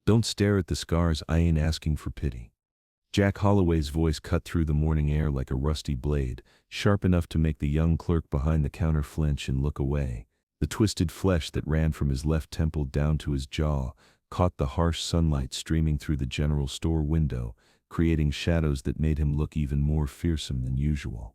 Don't stare at the scars, I ain't asking for pity. Jack Holloway's voice cut through the morning air like a rusty blade, sharp enough to make the young clerk behind the counter flinch and look away. The twisted flesh that ran from his left temple down to his jaw caught the harsh sunlight streaming through the general store window, creating shadows that made him look even more fearsome than usual.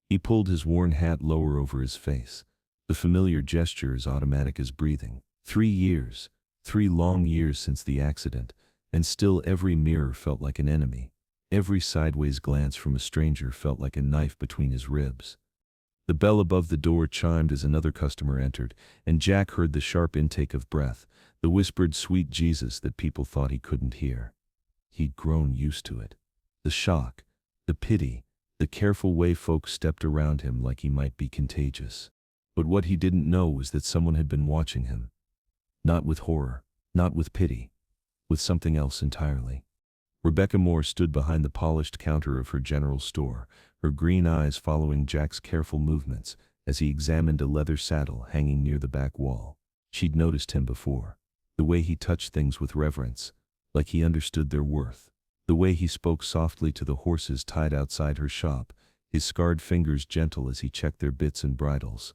He pulled his worn hat lower over his face, the familiar gesture as automatic as breathing. 3 years, 3 long years since the accident, and still every mirror felt like an enemy. Every sideways glance from a stranger felt like a knife between his ribs. The bell above the door chimed as another customer entered, and Jack heard the sharp intake of breath, the whispered sweet Jesus that people thought he couldn't hear. He'd grown used to it. The shock, the pity, the careful way folks stepped around him like he might be contagious. But what he didn't know was that someone had been watching him. Not with horror, not with pity, with something else entirely. Rebecca Moore stood behind the polished counter of her general store, her green eyes following Jack's careful movements as he examined a leather saddle hanging near the back wall. She'd noticed him before. The way he touched things with reverence, like he understood their worth. The way he spoke softly to the horses tied outside her shop, his scarred fingers gentle as he checked their bits and bridles.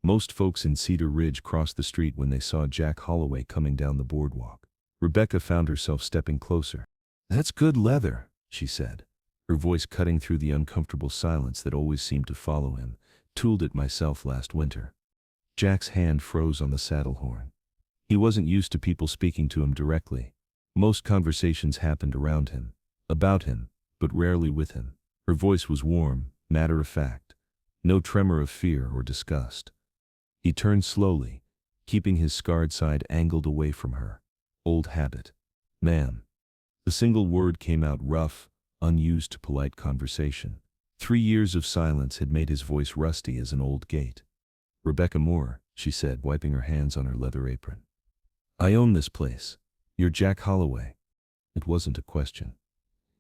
Most folks in Cedar Ridge crossed the street when they saw Jack Holloway coming down the boardwalk. Rebecca found herself stepping closer. "That's good leather," she said, her voice cutting through the uncomfortable silence that always seemed to follow him. "Tooled it myself last winter." Jack's hand froze on the saddle horn. He wasn't used to people speaking to him directly. Most conversations happened around him, about him, but rarely with him. Her voice was warm, matter-of-fact, no tremor of fear or disgust. He turned slowly, keeping his scarred side angled away from her. "Old habit. Ma'am." The single word came out rough, unused to polite conversation. 3 years of silence had made his voice rusty as an old gate. "Rebecca Moore," she said, wiping her hands on her leather apron. "I own this place. You're Jack Holloway." It wasn't a question.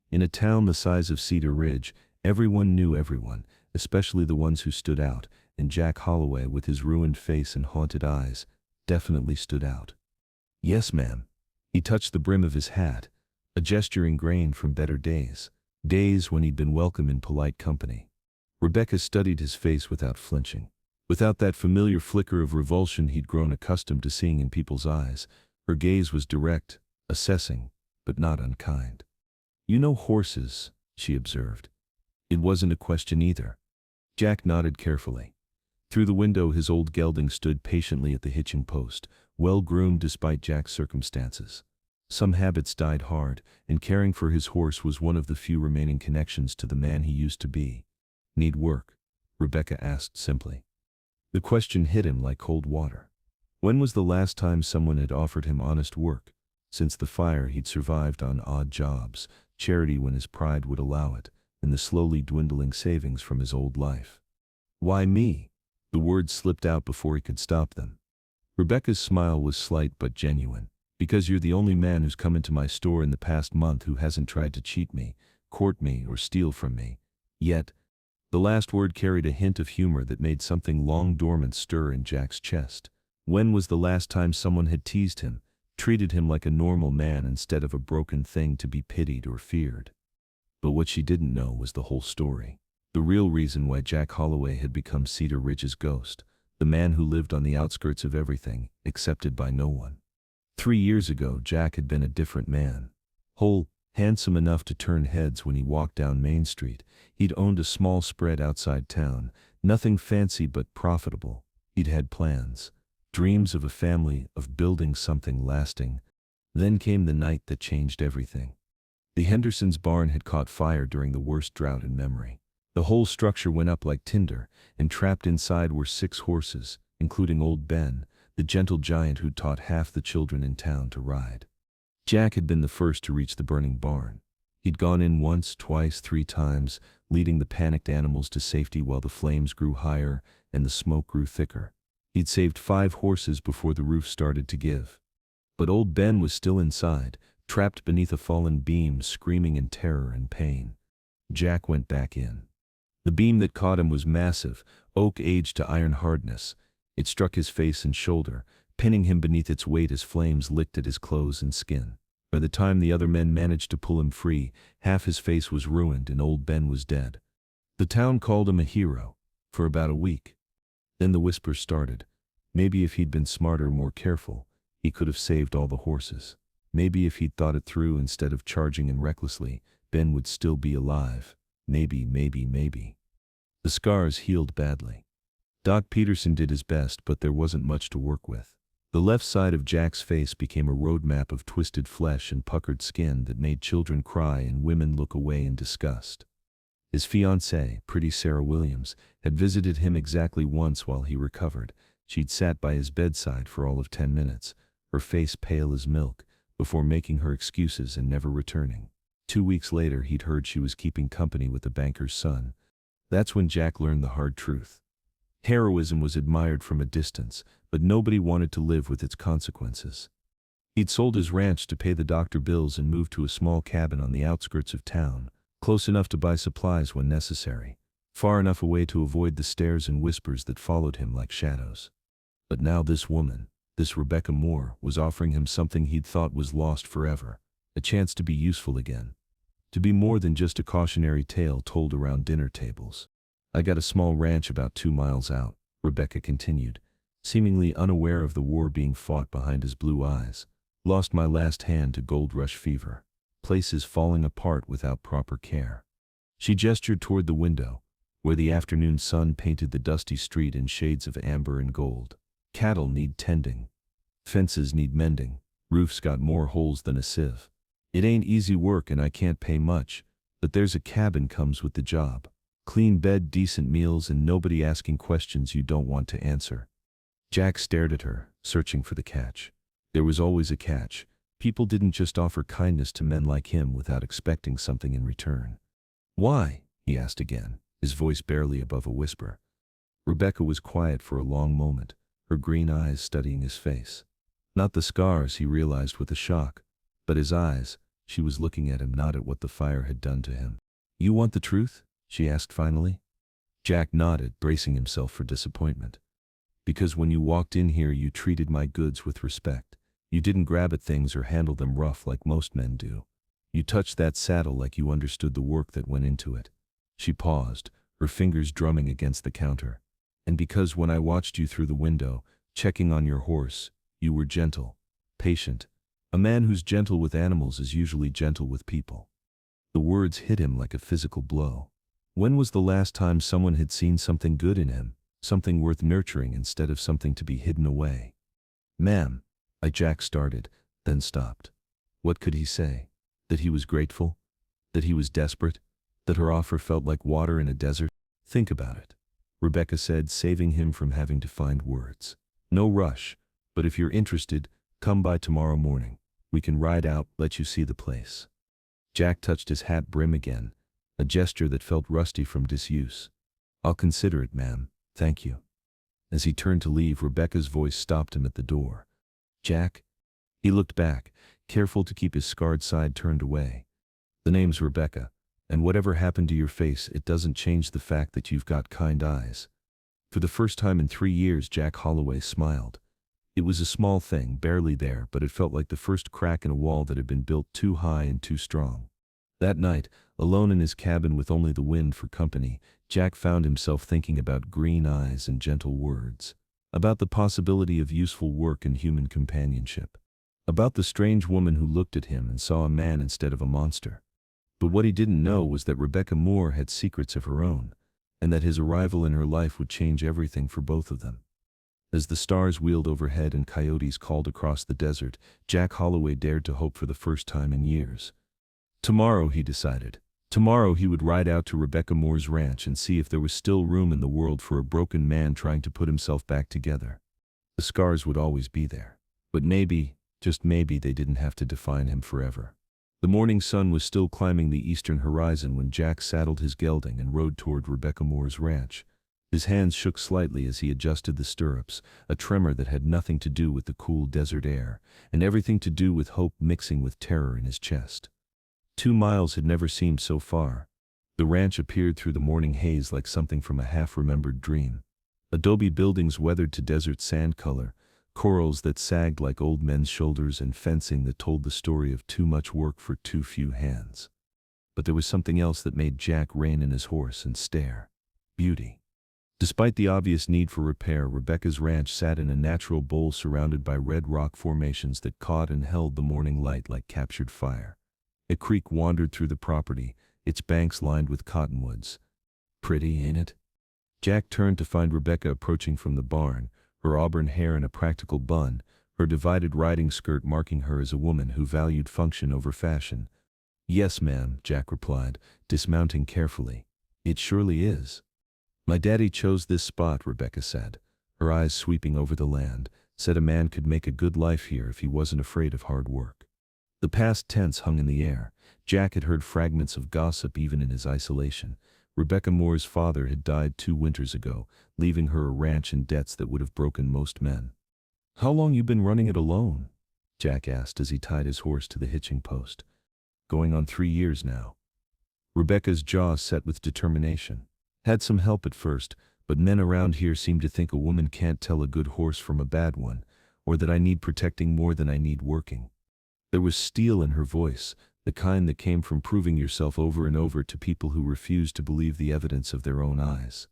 In a town the size of Cedar Ridge, everyone knew everyone, especially the ones who stood out, and Jack Holloway, with his ruined face and haunted eyes, definitely stood out. "Yes, ma'am." He touched the brim of his hat, a gesture ingrained from better days, days when he'd been welcome in polite company. Rebecca studied his face without flinching. Without that familiar flicker of revulsion he'd grown accustomed to seeing in people's eyes, her gaze was direct, assessing, but not unkind. "You know horses," she observed. It wasn't a question either. Jack nodded carefully. Through the window his old gelding stood patiently at the hitching post, well-groomed despite Jack's circumstances. Some habits died hard, and caring for his horse was one of the few remaining connections to the man he used to be. "Need work?" Rebecca asked simply. The question hit him like cold water. When was the last time someone had offered him honest work? Since the fire he'd survived on odd jobs, charity when his pride would allow it, and the slowly dwindling savings from his old life. "Why me?" The words slipped out before he could stop them. Rebecca's smile was slight but genuine. "Because you're the only man who's come into my store in the past month who hasn't tried to cheat me, court me, or steal from me. Yet." The last word carried a hint of humor that made something long dormant stir in Jack's chest. When was the last time someone had teased him, treated him like a normal man instead of a broken thing to be pitied or feared? But what she didn't know was the whole story. The real reason why Jack Holloway had become Cedar Ridge's ghost, the man who lived on the outskirts of everything, accepted by no one. 3 years ago Jack had been a different man. Whole, handsome enough to turn heads when he walked down Main Street. He'd owned a small spread outside town, nothing fancy but profitable. He'd had plans, dreams of a family, of building something lasting. Then came the night that changed everything. The Hendersons' barn had caught fire during the worst drought in memory. The whole structure went up like tinder, and trapped inside were 6 horses, including old Ben, the gentle giant who'd taught half the children in town to ride. Jack had been the first to reach the burning barn. He'd gone in once, twice, 3 times, leading the panicked animals to safety while the flames grew higher and the smoke grew thicker. He'd saved 5 horses before the roof started to give. But old Ben was still inside, trapped beneath a fallen beam, screaming in terror and pain. Jack went back in. The beam that caught him was massive, oak aged to iron hardness. It struck his face and shoulder, pinning him beneath its weight as flames licked at his clothes and skin. By the time the other men managed to pull him free, half his face was ruined and old Ben was dead. The town called him a hero for about a week. Then the whispers started. Maybe if he'd been smarter, more careful, he could have saved all the horses. Maybe if he'd thought it through instead of charging in recklessly, Ben would still be alive. Maybe. The scars healed badly. Doc Peterson did his best, but there wasn't much to work with. The left side of Jack's face became a road map of twisted flesh and puckered skin that made children cry and women look away in disgust. His fiancée, pretty Sarah Williams, had visited him exactly once while he recovered. She'd sat by his bedside for all of 10 minutes, her face pale as milk, before making her excuses and never returning. 2 weeks later, he'd heard she was keeping company with the banker's son. That's when Jack learned the hard truth. Heroism was admired from a distance, but nobody wanted to live with its consequences. He'd sold his ranch to pay the doctor bills and moved to a small cabin on the outskirts of town, close enough to buy supplies when necessary, far enough away to avoid the stares and whispers that followed him like shadows. But now this woman, this Rebecca Moore, was offering him something he'd thought was lost forever, a chance to be useful again. To be more than just a cautionary tale told around dinner tables. "I got a small ranch about 2 miles out," Rebecca continued, seemingly unaware of the war being fought behind his blue eyes. "Lost my last hand to gold rush fever. Place is falling apart without proper care." She gestured toward the window, where the afternoon sun painted the dusty street in shades of amber and gold. "Cattle need tending. Fences need mending. Roof's got more holes than a sieve. It ain't easy work and I can't pay much, but there's a cabin comes with the job. Clean bed, decent meals, and nobody asking questions you don't want to answer." Jack stared at her, searching for the catch. There was always a catch. People didn't just offer kindness to men like him without expecting something in return. "Why?" he asked again, his voice barely above a whisper. Rebecca was quiet for a long moment, her green eyes studying his face. Not the scars, he realized with a shock, but his eyes. She was looking at him, not at what the fire had done to him. "You want the truth?" she asked finally. Jack nodded, bracing himself for disappointment. "Because when you walked in here you treated my goods with respect. You didn't grab at things or handle them rough like most men do. You touched that saddle like you understood the work that went into it." She paused, her fingers drumming against the counter. "And because when I watched you through the window, checking on your horse, you were gentle, patient. A man who's gentle with animals is usually gentle with people." The words hit him like a physical blow. When was the last time someone had seen something good in him, something worth nurturing instead of something to be hidden away? "Ma'am," Jack started, then stopped. What could he say? That he was grateful? That he was desperate? That her offer felt like water in a desert? "Think about it," Rebecca said, saving him from having to find words. "No rush, but if you're interested, come by tomorrow morning. We can ride out, let you see the place." Jack touched his hat brim again, a gesture that felt rusty from disuse. "I'll consider it, ma'am, thank you." As he turned to leave, Rebecca's voice stopped him at the door. "Jack?" He looked back, careful to keep his scarred side turned away. "The name's Rebecca, and whatever happened to your face, it doesn't change the fact that you've got kind eyes." For the first time in 3 years, Jack Holloway smiled. It was a small thing, barely there, but it felt like the first crack in a wall that had been built too high and too strong. That night, alone in his cabin with only the wind for company, Jack found himself thinking about green eyes and gentle words, about the possibility of useful work and human companionship, about the strange woman who looked at him and saw a man instead of a monster. But what he didn't know was that Rebecca Moore had secrets of her own, and that his arrival in her life would change everything for both of them. As the stars wheeled overhead and coyotes called across the desert, Jack Holloway dared to hope for the first time in years. Tomorrow, he decided. Tomorrow he would ride out to Rebecca Moore's ranch and see if there was still room in the world for a broken man trying to put himself back together. The scars would always be there. But maybe, just maybe, they didn't have to define him forever. The morning sun was still climbing the eastern horizon when Jack saddled his gelding and rode toward Rebecca Moore's ranch. His hands shook slightly as he adjusted the stirrups, a tremor that had nothing to do with the cool desert air, and everything to do with hope mixing with terror in his chest. 2 miles had never seemed so far. The ranch appeared through the morning haze like something from a half-remembered dream. Adobe buildings weathered to desert sand color, corrals that sagged like old men's shoulders and fencing that told the story of too much work for too few hands. But there was something else that made Jack rein in his horse and stare. Beauty. Despite the obvious need for repair, Rebecca's ranch sat in a natural bowl surrounded by red rock formations that caught and held the morning light like captured fire. A creek wandered through the property, its banks lined with cottonwoods. Pretty, ain't it? Jack turned to find Rebecca approaching from the barn, her auburn hair in a practical bun, her divided riding skirt marking her as a woman who valued function over fashion. "Yes, ma'am," Jack replied, dismounting carefully. "It surely is." "My daddy chose this spot," Rebecca said, her eyes sweeping over the land, said a man could make a good life here if he wasn't afraid of hard work. The past tense hung in the air. Jack had heard fragments of gossip even in his isolation. Rebecca Moore's father had died 2 winters ago, leaving her a ranch and debts that would have broken most men. "How long you been running it alone?" Jack asked as he tied his horse to the hitching post. "Going on 3 years now." Rebecca's jaw set with determination. "Had some help at first, but men around here seem to think a woman can't tell a good horse from a bad one, or that I need protecting more than I need working." There was steel in her voice, the kind that came from proving yourself over and over to people who refused to believe the evidence of their own eyes.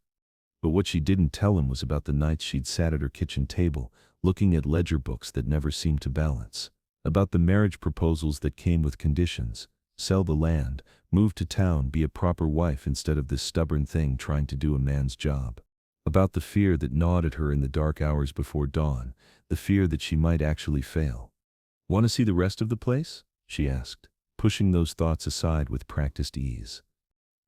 But what she didn't tell him was about the nights she'd sat at her kitchen table, looking at ledger books that never seemed to balance. About the marriage proposals that came with conditions: sell the land, move to town, be a proper wife instead of this stubborn thing trying to do a man's job. About the fear that gnawed at her in the dark hours before dawn, the fear that she might actually fail. "Want to see the rest of the place?" she asked, pushing those thoughts aside with practiced ease.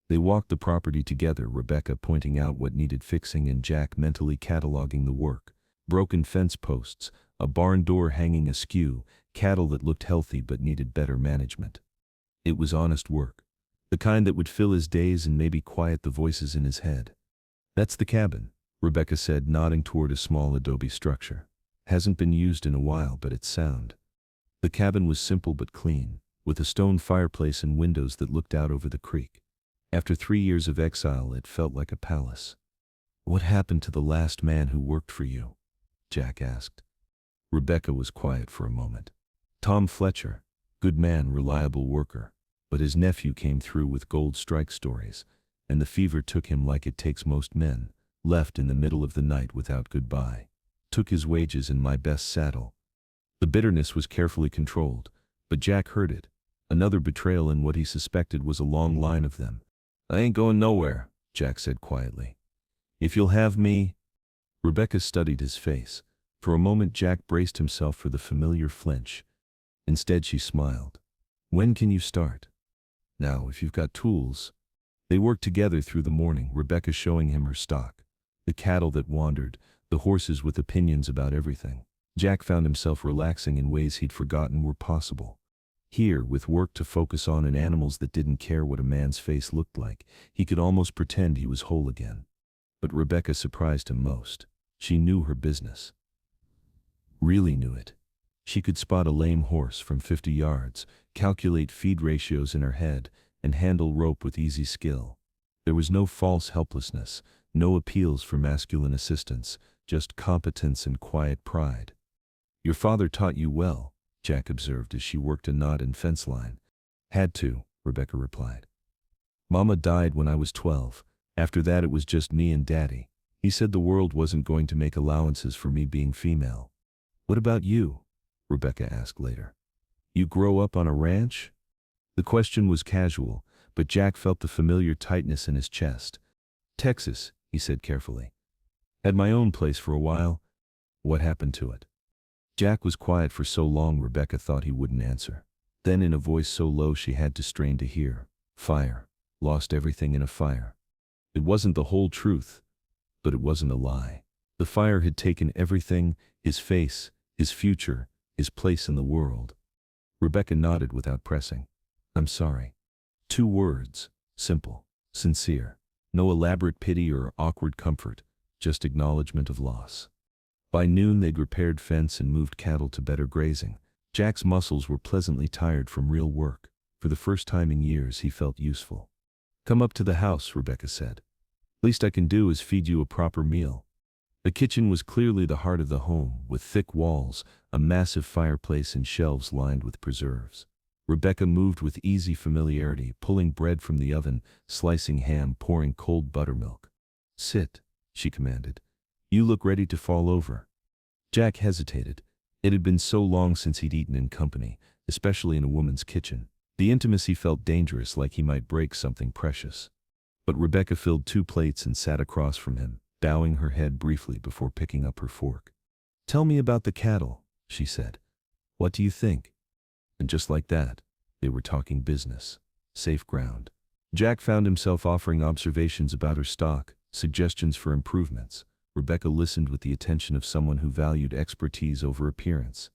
They walked the property together, Rebecca pointing out what needed fixing and Jack mentally cataloging the work. Broken fence posts, a barn door hanging askew, cattle that looked healthy but needed better management. It was honest work, the kind that would fill his days and maybe quiet the voices in his head. "That's the cabin," Rebecca said, nodding toward a small adobe structure. "Hasn't been used in a while, but it's sound." The cabin was simple but clean, with a stone fireplace and windows that looked out over the creek. After 3 years of exile, it felt like a palace. "What happened to the last man who worked for you?" Jack asked. Rebecca was quiet for a moment. "Tom Fletcher, good man, reliable worker, but his nephew came through with gold strike stories, and the fever took him like it takes most men, left in the middle of the night without goodbye. Took his wages and my best saddle." The bitterness was carefully controlled, but Jack heard it. Another betrayal in what he suspected was a long line of them. "I ain't going nowhere," Jack said quietly. "If you'll have me." Rebecca studied his face. For a moment Jack braced himself for the familiar flinch. Instead she smiled. "When can you start?" "Now, if you've got tools." They worked together through the morning, Rebecca showing him her stock. The cattle that wandered, the horses with opinions about everything. Jack found himself relaxing in ways he'd forgotten were possible. Here, with work to focus on and animals that didn't care what a man's face looked like, he could almost pretend he was whole again. But Rebecca surprised him most. She knew her business. Really knew it. She could spot a lame horse from 50 yards, calculate feed ratios in her head, and handle rope with easy skill. There was no false helplessness, no appeals for masculine assistance, just competence and quiet pride. "Your father taught you well," Jack observed as she worked a knot in fence line. "Had to," Rebecca replied. "Mama died when I was 12. After that it was just me and Daddy. He said the world wasn't going to make allowances for me being female." "What about you?" Rebecca asked later. "You grow up on a ranch?" The question was casual, but Jack felt the familiar tightness in his chest. "Texas," he said carefully. "Had my own place for a while." "What happened to it?" Jack was quiet for so long Rebecca thought he wouldn't answer. Then in a voice so low she had to strain to hear, "Fire. Lost everything in a fire." It wasn't the whole truth, but it wasn't a lie. The fire had taken everything: his face, his future, his place in the world. Rebecca nodded without pressing. "I'm sorry." 2 words, simple, sincere. No elaborate pity or awkward comfort, just acknowledgement of loss. By noon they'd repaired fence and moved cattle to better grazing. Jack's muscles were pleasantly tired from real work. For the first time in years he felt useful. "Come up to the house," Rebecca said. "Least I can do is feed you a proper meal." The kitchen was clearly the heart of the home, with thick walls, a massive fireplace and shelves lined with preserves. Rebecca moved with easy familiarity, pulling bread from the oven, slicing ham, pouring cold buttermilk. "Sit," she commanded. "You look ready to fall over." Jack hesitated. It had been so long since he'd eaten in company, especially in a woman's kitchen. The intimacy felt dangerous, like he might break something precious. But Rebecca filled 2 plates and sat across from him, bowing her head briefly before picking up her fork. "Tell me about the cattle," she said. "What do you think?" And just like that, they were talking business. Safe ground. Jack found himself offering observations about her stock, suggestions for improvements. Rebecca listened with the attention of someone who valued expertise over appearance.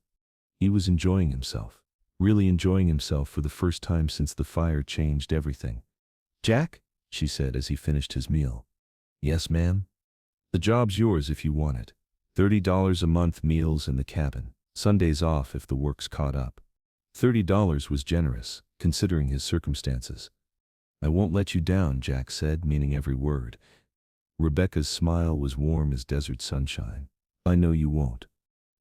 He was enjoying himself, really enjoying himself for the first time since the fire changed everything. "Jack," she said as he finished his meal. "Yes, ma'am?" "The job's yours if you want it. $30 a month, meals in the cabin. Sundays off if the work's caught up." $30 was generous, considering his circumstances. "I won't let you down," Jack said, meaning every word. Rebecca's smile was warm as desert sunshine. "I know you won't."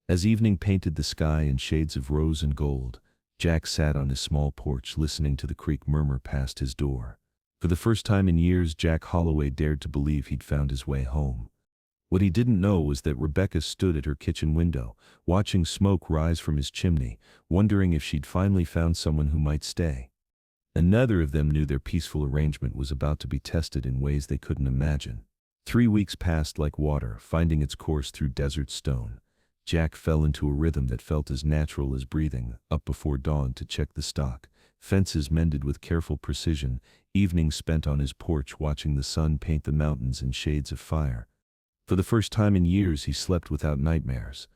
As evening painted the sky in shades of rose and gold, Jack sat on his small porch listening to the creek murmur past his door. For the first time in years, Jack Holloway dared to believe he'd found his way home. What he didn't know was that Rebecca stood at her kitchen window, watching smoke rise from his chimney, wondering if she'd finally found someone who might stay. And neither of them knew their peaceful arrangement was about to be tested in ways they couldn't imagine. 3 weeks passed like water, finding its course through desert stone. Jack fell into a rhythm that felt as natural as breathing, up before dawn to check the stock, fences mended with careful precision, evenings spent on his porch watching the sun paint the mountains in shades of fire. For the first time in years, he slept without nightmares.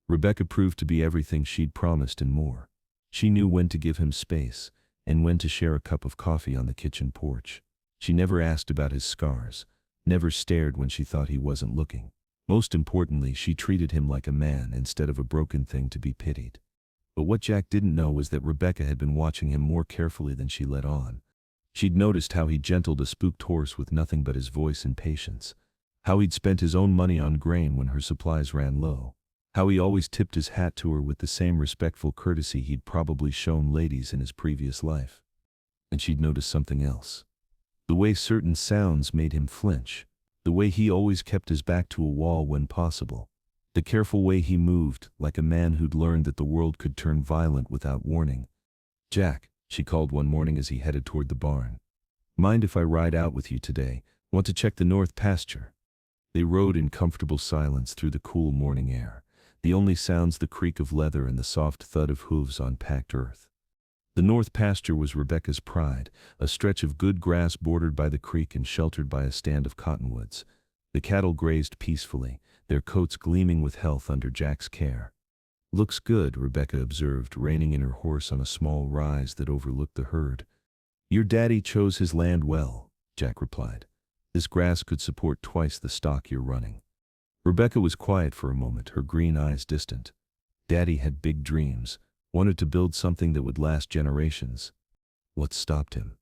Rebecca proved to be everything she'd promised and more. She knew when to give him space, and when to share a cup of coffee on the kitchen porch. She never asked about his scars, never stared when she thought he wasn't looking. Most importantly, she treated him like a man instead of a broken thing to be pitied. But what Jack didn't know was that Rebecca had been watching him more carefully than she let on. She'd noticed how he gentled a spooked horse with nothing but his voice and patience, how he'd spent his own money on grain when her supplies ran low, how he always tipped his hat to her with the same respectful courtesy he'd probably shown ladies in his previous life. And she'd noticed something else. The way certain sounds made him flinch, the way he always kept his back to a wall when possible, the careful way he moved, like a man who'd learned that the world could turn violent without warning. "Jack," she called one morning as he headed toward the barn. "Mind if I ride out with you today? Want to check the north pasture?" They rode in comfortable silence through the cool morning air, the only sounds the creak of leather and the soft thud of hooves on packed earth. The north pasture was Rebecca's pride, a stretch of good grass bordered by the creek and sheltered by a stand of cottonwoods. The cattle grazed peacefully, their coats gleaming with health under Jack's care. "Looks good," Rebecca observed, reining in her horse on a small rise that overlooked the herd. "Your daddy chose his land well," Jack replied. "This grass could support twice the stock you're running." Rebecca was quiet for a moment, her green eyes distant. Daddy had big dreams, wanted to build something that would last generations. What stopped him?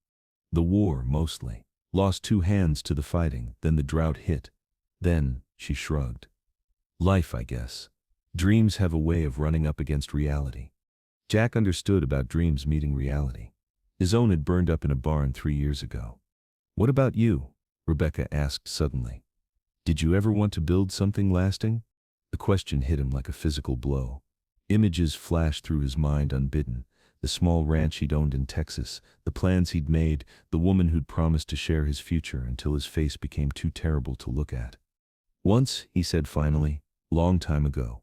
The war, mostly. Lost 2 hands to the fighting, then the drought hit. Then, she shrugged. Life, I guess. Dreams have a way of running up against reality. Jack understood about dreams meeting reality. His own had burned up in a barn 3 years ago. "What about you?" Rebecca asked suddenly. "Did you ever want to build something lasting?" The question hit him like a physical blow. Images flashed through his mind unbidden. The small ranch he'd owned in Texas, the plans he'd made, the woman who'd promised to share his future until his face became too terrible to look at. "Once," he said finally, "long time ago."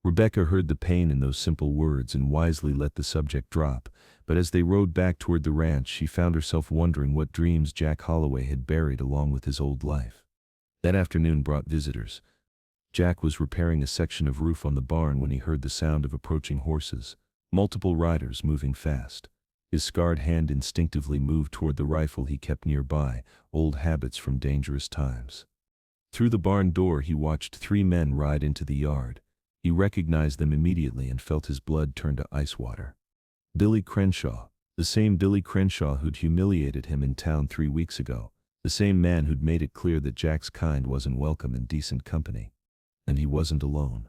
Rebecca heard the pain in those simple words and wisely let the subject drop, but as they rode back toward the ranch, she found herself wondering what dreams Jack Holloway had buried along with his old life. That afternoon brought visitors. Jack was repairing a section of roof on the barn when he heard the sound of approaching horses, multiple riders moving fast. His scarred hand instinctively moved toward the rifle he kept nearby, old habits from dangerous times. Through the barn door he watched 3 men ride into the yard. He recognized them immediately and felt his blood turn to ice water. Billy Crenshaw, the same Billy Crenshaw who'd humiliated him in town 3 weeks ago, the same man who'd made it clear that Jack's kind wasn't welcome in decent company. And he wasn't alone.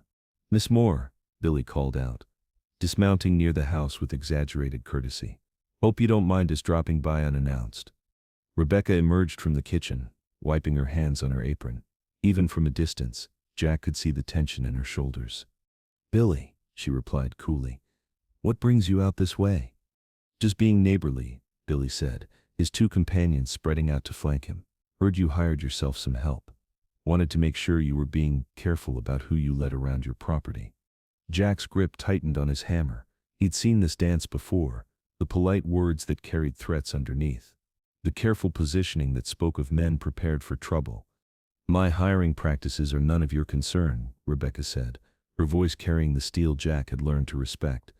"Miss Moore," Billy called out, dismounting near the house with exaggerated courtesy. "Hope you don't mind us dropping by unannounced." Rebecca emerged from the kitchen, wiping her hands on her apron. Even from a distance, Jack could see the tension in her shoulders. "Billy," she replied coolly, "what brings you out this way?" "Just being neighborly," Billy said, his two companions spreading out to flank him. "Heard you hired yourself some help. Wanted to make sure you were being careful about who you let around your property." Jack's grip tightened on his hammer. He'd seen this dance before, the polite words that carried threats underneath. The careful positioning that spoke of men prepared for trouble. "My hiring practices are none of your concern," Rebecca said, her voice carrying the steel Jack had learned to respect.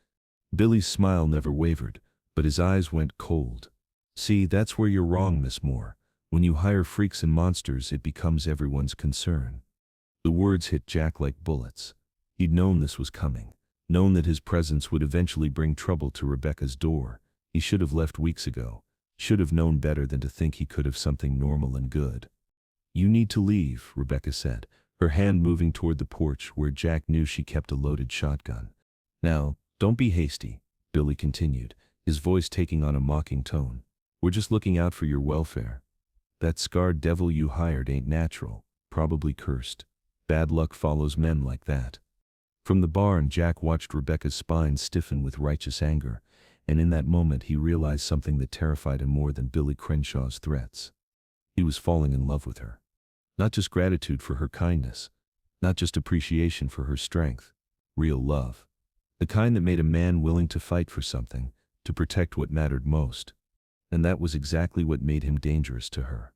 Billy's smile never wavered, but his eyes went cold. "See, that's where you're wrong, Miss Moore. When you hire freaks and monsters, it becomes everyone's concern." The words hit Jack like bullets. He'd known this was coming, known that his presence would eventually bring trouble to Rebecca's door. He should have left weeks ago, should have known better than to think he could have something normal and good. "You need to leave," Rebecca said, her hand moving toward the porch where Jack knew she kept a loaded shotgun. "Now, don't be hasty," Billy continued, his voice taking on a mocking tone. "We're just looking out for your welfare. That scarred devil you hired ain't natural, probably cursed. Bad luck follows men like that." From the barn, Jack watched Rebecca's spine stiffen with righteous anger, and in that moment he realized something that terrified him more than Billy Crenshaw's threats. He was falling in love with her. Not just gratitude for her kindness, not just appreciation for her strength, real love. The kind that made a man willing to fight for something, to protect what mattered most. And that was exactly what made him dangerous to her.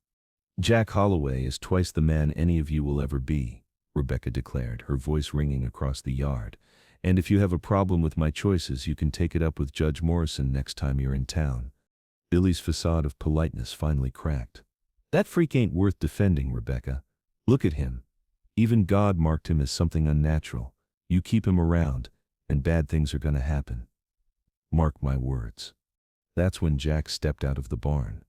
"Jack Holloway is twice the man any of you will ever be," Rebecca declared, her voice ringing across the yard. "And if you have a problem with my choices, you can take it up with Judge Morrison next time you're in town." Billy's facade of politeness finally cracked. "That freak ain't worth defending, Rebecca. Look at him. Even God marked him as something unnatural. You keep him around, and bad things are gonna happen. Mark my words." That's when Jack stepped out of the barn.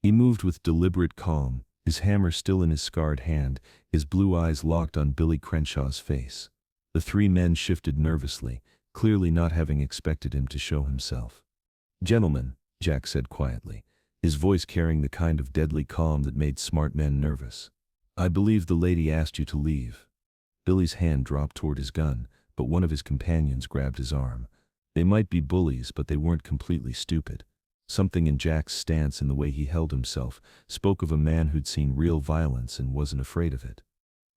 He moved with deliberate calm, his hammer still in his scarred hand, his blue eyes locked on Billy Crenshaw's face. The three men shifted nervously, clearly not having expected him to show himself. "Gentlemen," Jack said quietly, his voice carrying the kind of deadly calm that made smart men nervous. "I believe the lady asked you to leave." Billy's hand dropped toward his gun, but one of his companions grabbed his arm. They might be bullies, but they weren't completely stupid. Something in Jack's stance and the way he held himself spoke of a man who'd seen real violence and wasn't afraid of it.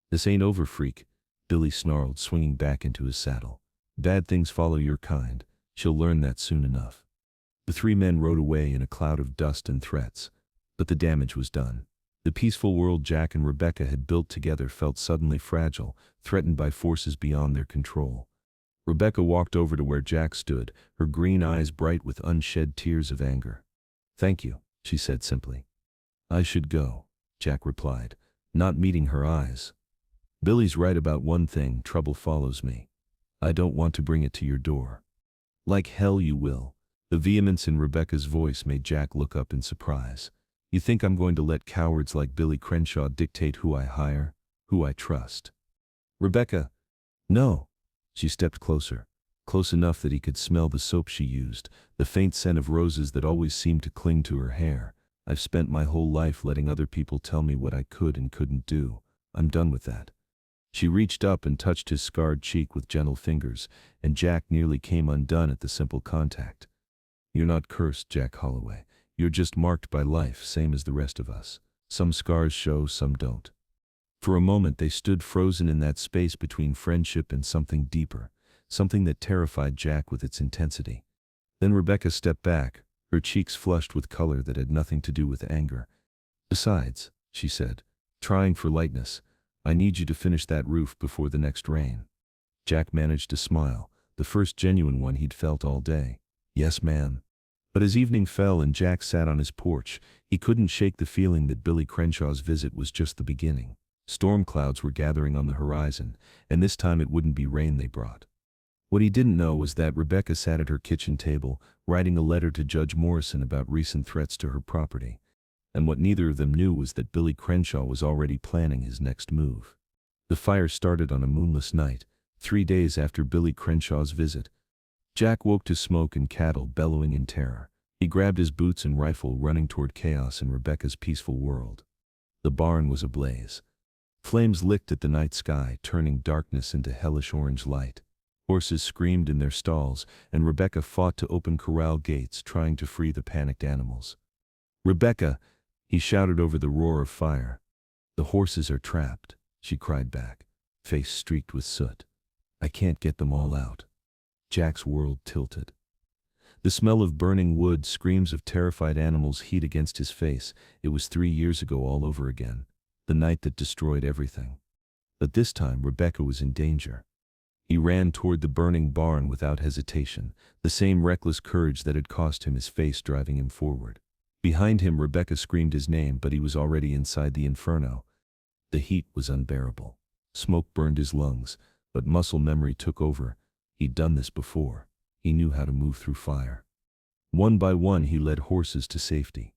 "This ain't over, freak," Billy snarled, swinging back into his saddle. "Bad things follow your kind. She'll learn that soon enough." The three men rode away in a cloud of dust and threats. But the damage was done. The peaceful world Jack and Rebecca had built together felt suddenly fragile, threatened by forces beyond their control. Rebecca walked over to where Jack stood, her green eyes bright with unshed tears of anger. "Thank you," she said simply. "I should go," Jack replied, not meeting her eyes. "Billy's right about one thing, trouble follows me. I don't want to bring it to your door." "Like hell you will." The vehemence in Rebecca's voice made Jack look up in surprise. "You think I'm going to let cowards like Billy Crenshaw dictate who I hire, who I trust?" "Rebecca." "No." She stepped closer, close enough that he could smell the soap she used, the faint scent of roses that always seemed to cling to her hair. "I've spent my whole life letting other people tell me what I could and couldn't do. I'm done with that." She reached up and touched his scarred cheek with gentle fingers, and Jack nearly came undone at the simple contact. "You're not cursed, Jack Holloway. You're just marked by life, same as the rest of us. Some scars show, some don't." For a moment they stood frozen in that space between friendship and something deeper, something that terrified Jack with its intensity. Then Rebecca stepped back, her cheeks flushed with color that had nothing to do with anger. "Besides," she said, trying for lightness, "I need you to finish that roof before the next rain." Jack managed to smile, the first genuine one he'd felt all day. "Yes, ma'am." But as evening fell and Jack sat on his porch, he couldn't shake the feeling that Billy Crenshaw's visit was just the beginning. Storm clouds were gathering on the horizon, and this time it wouldn't be rain they brought. What he didn't know was that Rebecca sat at her kitchen table, writing a letter to Judge Morrison about recent threats to her property. And what neither of them knew was that Billy Crenshaw was already planning his next move. The fire started on a moonless night, 3 days after Billy Crenshaw's visit. Jack woke to smoke and cattle bellowing in terror. He grabbed his boots and rifle, running toward chaos in Rebecca's peaceful world. The barn was ablaze. Flames licked at the night sky, turning darkness into hellish orange light. Horses screamed in their stalls, and Rebecca fought to open corral gates, trying to free the panicked animals. "Rebecca!" he shouted over the roar of fire. "The horses are trapped," she cried back, face streaked with soot. "I can't get them all out." Jack's world tilted. The smell of burning wood, screams of terrified animals, heat against his face. It was 3 years ago all over again, the night that destroyed everything. But this time Rebecca was in danger. He ran toward the burning barn without hesitation, the same reckless courage that had cost him his face driving him forward. Behind him Rebecca screamed his name, but he was already inside the inferno. The heat was unbearable. Smoke burned his lungs, but muscle memory took over. He'd done this before. He knew how to move through fire. One by one he led horses to safety.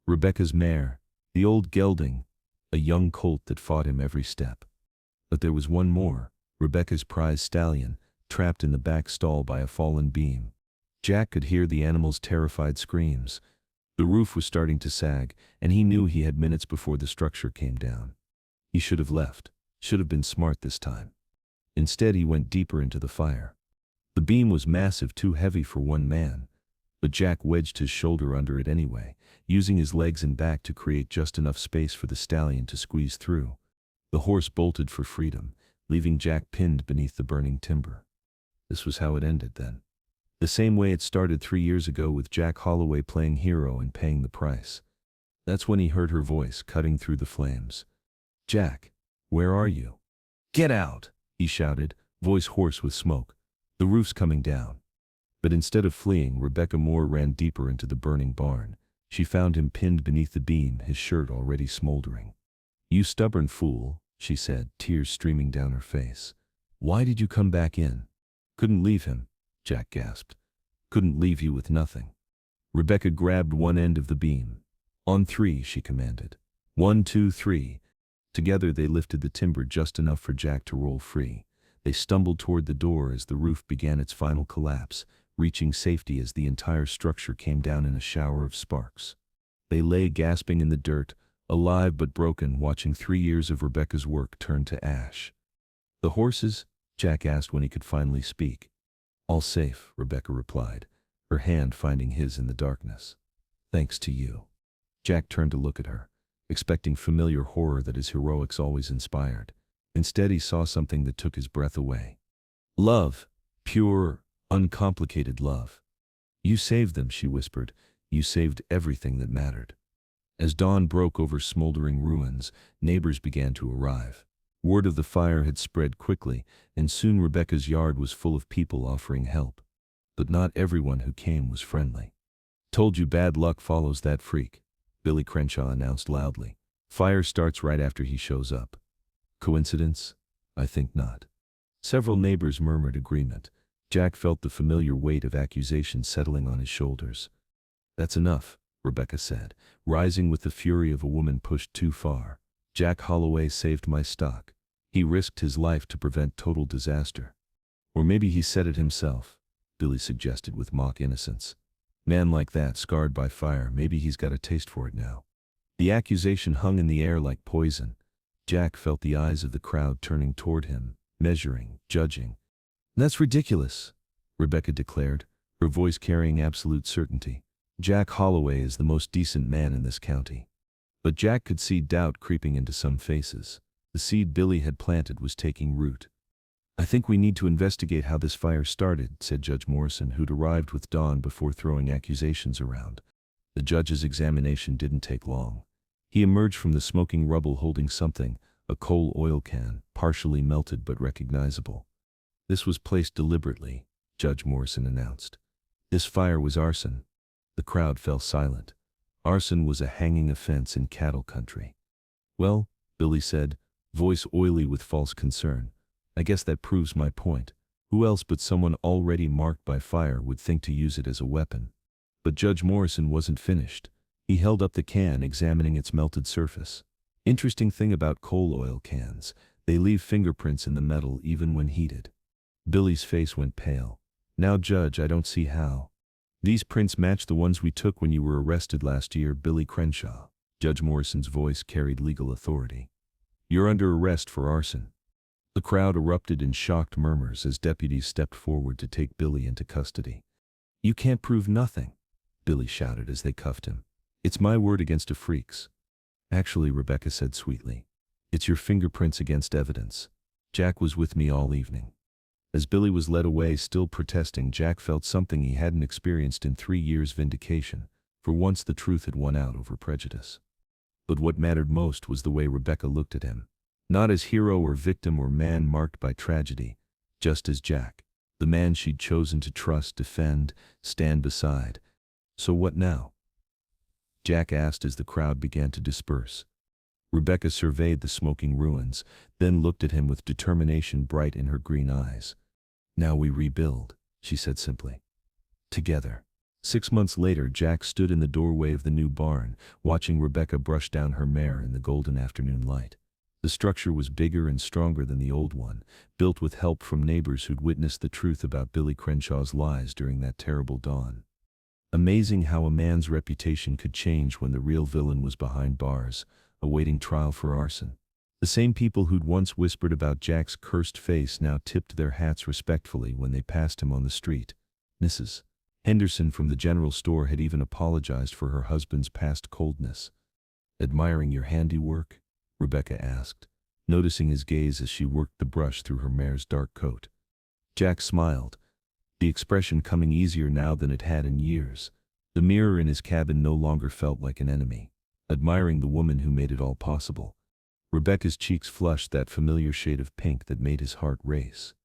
Rebecca's mare, the old gelding, a young colt that fought him every step. But there was one more, Rebecca's prize stallion, trapped in the back stall by a fallen beam. Jack could hear the animal's terrified screams. The roof was starting to sag, and he knew he had minutes before the structure came down. He should have left, should have been smart this time. Instead he went deeper into the fire. The beam was massive, too heavy for one man, but Jack wedged his shoulder under it anyway, using his legs and back to create just enough space for the stallion to squeeze through. The horse bolted for freedom, leaving Jack pinned beneath the burning timber. This was how it ended then. The same way it started 3 years ago, with Jack Holloway playing hero and paying the price. That's when he heard her voice cutting through the flames. "Jack, where are you?" "Get out!" he shouted, voice hoarse with smoke. "The roof's coming down." But instead of fleeing, Rebecca Moore ran deeper into the burning barn. She found him pinned beneath the beam, his shirt already smoldering. "You stubborn fool," she said, tears streaming down her face. "Why did you come back in?" "Couldn't leave him," Jack gasped. "Couldn't leave you with nothing." Rebecca grabbed one end of the beam. "On 3, she commanded. 1, 2, 3. Together they lifted the timber just enough for Jack to roll free. They stumbled toward the door as the roof began its final collapse, reaching safety as the entire structure came down in a shower of sparks. They lay gasping in the dirt, alive but broken, watching 3 years of Rebecca's work turn to ash. "The horses?" Jack asked when he could finally speak. "All safe," Rebecca replied, her hand finding his in the darkness. "Thanks to you." Jack turned to look at her, expecting familiar horror that his heroics always inspired. Instead he saw something that took his breath away. Love. Pure, uncomplicated love. "You saved them," she whispered. "You saved everything that mattered." As dawn broke over smoldering ruins, neighbors began to arrive. Word of the fire had spread quickly, and soon Rebecca's yard was full of people offering help. But not everyone who came was friendly. "Told you bad luck follows that freak," Billy Crenshaw announced loudly. "Fire starts right after he shows up." Coincidence? I think not. Several neighbors murmured agreement. Jack felt the familiar weight of accusation settling on his shoulders. "That's enough," Rebecca said, rising with the fury of a woman pushed too far. "Jack Holloway saved my stock. He risked his life to prevent total disaster." "Or maybe he said it himself," Billy suggested with mock innocence. "Man like that, scarred by fire, maybe he's got a taste for it now." The accusation hung in the air like poison. Jack felt the eyes of the crowd turning toward him, measuring, judging. "That's ridiculous," Rebecca declared, her voice carrying absolute certainty. "Jack Holloway is the most decent man in this county." But Jack could see doubt creeping into some faces. The seed Billy had planted was taking root. "I think we need to investigate how this fire started," said Judge Morrison, who'd arrived with dawn before throwing accusations around. The judge's examination didn't take long. He emerged from the smoking rubble holding something, a coal oil can, partially melted but recognizable. "This was placed deliberately," Judge Morrison announced. "This fire was arson." The crowd fell silent. Arson was a hanging offense in cattle country. "Well," Billy said, voice oily with false concern, "I guess that proves my point. Who else but someone already marked by fire would think to use it as a weapon?" But Judge Morrison wasn't finished. He held up the can, examining its melted surface. "Interesting thing about coal oil cans, They leave fingerprints in the metal even when heated. Billy's face went pale. Now, Judge, I don't see how. These prints match the ones we took when you were arrested last year, Billy Crenshaw. Judge Morrison's voice carried legal authority. You're under arrest for arson. The crowd erupted in shocked murmurs as deputies stepped forward to take Billy into custody. You can't prove nothing, Billy shouted as they cuffed him. It's my word against a freak's. Actually, Rebecca said sweetly, it's your fingerprints against evidence. Jack was with me all evening. As Billy was led away, still protesting, Jack felt something he hadn't experienced in 3 years: vindication. For once the truth had won out over prejudice. But what mattered most was the way Rebecca looked at him. Not as hero or victim or man marked by tragedy, just as Jack, the man she'd chosen to trust, defend, stand beside. So what now? Jack asked as the crowd began to disperse. Rebecca surveyed the smoking ruins, then looked at him with determination bright in her green eyes. Now we rebuild, she said simply. Together. 6 months later, Jack stood in the doorway of the new barn, watching Rebecca brush down her mare in the golden afternoon light. The structure was bigger and stronger than the old one, built with help from neighbors who'd witnessed the truth about Billy Crenshaw's lies during that terrible dawn. Amazing how a man's reputation could change when the real villain was behind bars, awaiting trial for arson. The same people who'd once whispered about Jack's cursed face now tipped their hats respectfully when they passed him on the street. Mrs. Henderson from the general store had even apologized for her husband's past coldness. Admiring your handiwork? Rebecca asked, noticing his gaze as she worked the brush through her mare's dark coat. Jack smiled, the expression coming easier now than it had in years. The mirror in his cabin no longer felt like an enemy, admiring the woman who made it all possible. Rebecca's cheeks flushed that familiar shade of pink that made his heart race.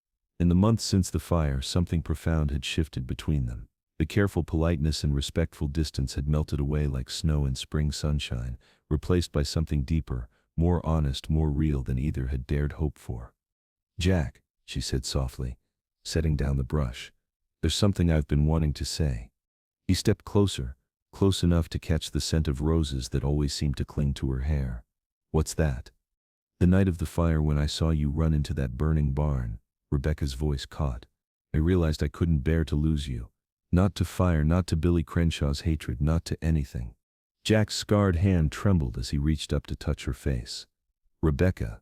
In the months since the fire, something profound had shifted between them. The careful politeness and respectful distance had melted away like snow in spring sunshine, replaced by something deeper, more honest, more real than either had dared hope for. Jack, she said softly, setting down the brush, there's something I've been wanting to say. He stepped closer, close enough to catch the scent of roses that always seemed to cling to her hair. What's that? The night of the fire, when I saw you run into that burning barn, Rebecca's voice caught. I realized I couldn't bear to lose you. Not to fire, not to Billy Crenshaw's hatred, not to anything. Jack's scarred hand trembled as he reached up to touch her face. Rebecca,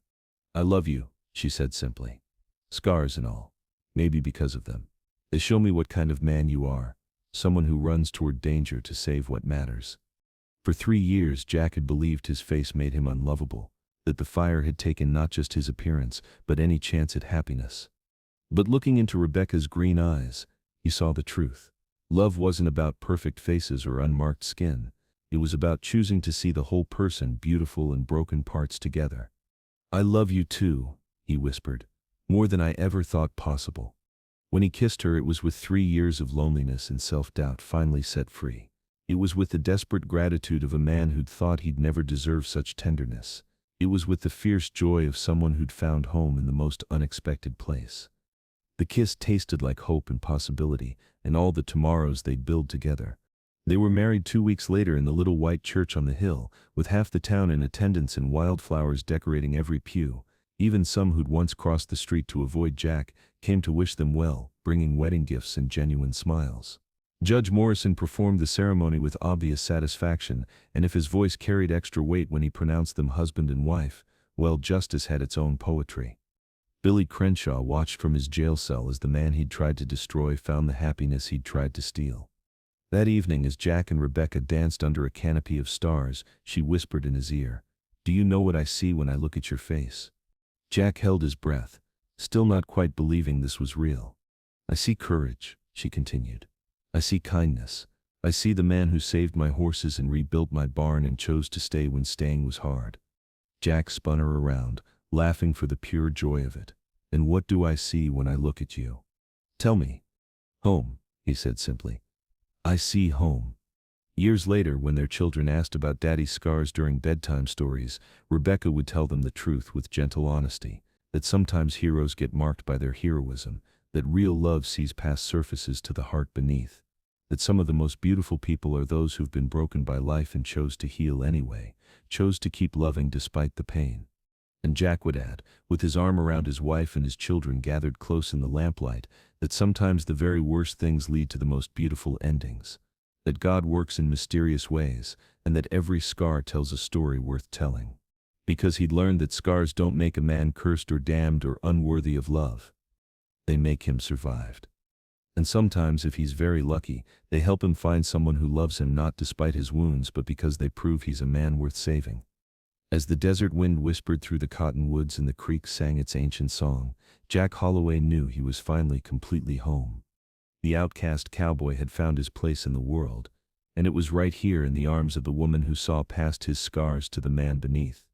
I love you, she said simply. Scars and all. Maybe because of them. They show me what kind of man you are. Someone who runs toward danger to save what matters. For 3 years, Jack had believed his face made him unlovable, that the fire had taken not just his appearance, but any chance at happiness. But looking into Rebecca's green eyes, he saw the truth. Love wasn't about perfect faces or unmarked skin. It was about choosing to see the whole person, beautiful and broken parts, together. I love you too, he whispered, more than I ever thought possible. When he kissed her, it was with 3 years of loneliness and self-doubt finally set free. It was with the desperate gratitude of a man who'd thought he'd never deserve such tenderness. It was with the fierce joy of someone who'd found home in the most unexpected place. The kiss tasted like hope and possibility, and all the tomorrows they'd build together. They were married 2 weeks later in the little white church on the hill, with half the town in attendance and wildflowers decorating every pew. Even some who'd once crossed the street to avoid Jack came to wish them well, bringing wedding gifts and genuine smiles. Judge Morrison performed the ceremony with obvious satisfaction, and if his voice carried extra weight when he pronounced them husband and wife, well, justice had its own poetry. Billy Crenshaw watched from his jail cell as the man he'd tried to destroy found the happiness he'd tried to steal. That evening, as Jack and Rebecca danced under a canopy of stars, she whispered in his ear, "Do you know what I see when I look at your face?" Jack held his breath, still not quite believing this was real. "I see courage," she continued. "I see kindness. I see the man who saved my horses and rebuilt my barn and chose to stay when staying was hard." Jack spun her around, laughing for the pure joy of it. "And what do I see when I look at you?" "Tell me." "Home," he said simply. "I see home." Years later, when their children asked about Daddy's scars during bedtime stories, Rebecca would tell them the truth with gentle honesty, that sometimes heroes get marked by their heroism, that real love sees past surfaces to the heart beneath, that some of the most beautiful people are those who've been broken by life and chose to heal anyway, chose to keep loving despite the pain. And Jack would add, with his arm around his wife and his children gathered close in the lamplight, that sometimes the very worst things lead to the most beautiful endings. That God works in mysterious ways, and that every scar tells a story worth telling. Because he'd learned that scars don't make a man cursed or damned or unworthy of love. They make him survived. And sometimes, if he's very lucky, they help him find someone who loves him not despite his wounds but because they prove he's a man worth saving. As the desert wind whispered through the cottonwoods and the creek sang its ancient song, Jack Holloway knew he was finally completely home. The outcast cowboy had found his place in the world, and it was right here in the arms of the woman who saw past his scars to the man beneath.